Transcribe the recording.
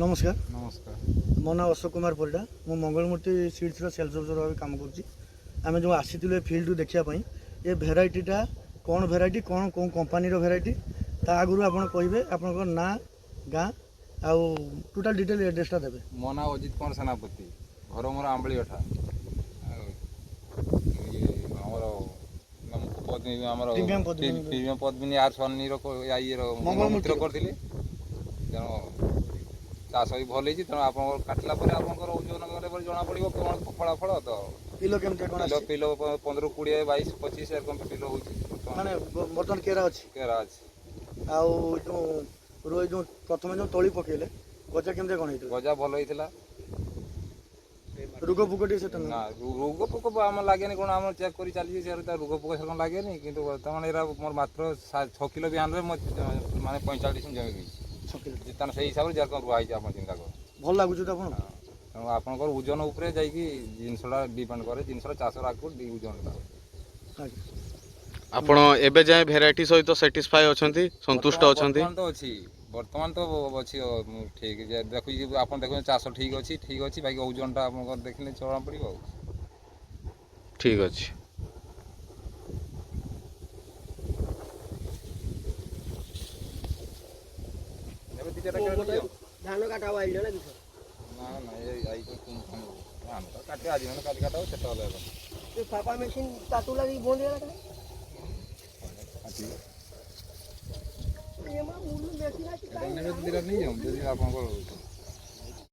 नमस्कार नमस्कार। मो ना अशोक कुमार परिडा मु मंगलमूर्ति सीड्स सेल्स अफिसर भाव काम करें जो आसी फिल्ड देखापी ये भेराइटीटा कौन भेराइटी कौन कौन कंपानी भेराइटी ता आगु आप कहे आप ना गाँ आउ टोटाल डिटेल एड्रेसटा देवे। मो ना अजित कुमार सेनापति घर मोर आंबली अठा प्रीमियम पद्मिनी आर सन्नी मंगलमूर्ति करते तेणु चाष भी भल तेणु आप काटला आपंकर ओजन जना पड़ो कौन फलाफल तो किलो केमती किलो किलो 15 20 22 25 एरकम किलो माने बर्तमान केरा अच्छी केरा अच्छी जो प्रथम जो तली पकेले गजा केमती कौन गजा भल होता रोग पोक ना रोग पोक आम लगे कौन आम चेक कर चली रोग पोक से लगे कि बर्तमान एरा मोर मात्र 6 किलो बिहान में माने 45 जमी गई तेना से हिसाब से जार रुआई आप चिंता कर भल लगुच आप तेणु आपंकर ओजन उपर जिनसा डिपेंड करे जिनसा चाष आगे ओजन आपण एबे जाय भेराइटी सहित सैटिस्फाई अछंती संतुष्ट अछंती बर्तमान तो अच्छी ठीक देखु आप देखो चाष ठीक अच्छी बाकी ओजन टा देखने चलना पड़ो ठीक अच्छे धान काटा वाइल ना ना ना ये धान काटे आज मैंने काट काटा सेट वाला ये फापा मशीन तातू लगी बोल दिया था ये मां मुल्लू बेची ना नहीं जाऊं यदि आपको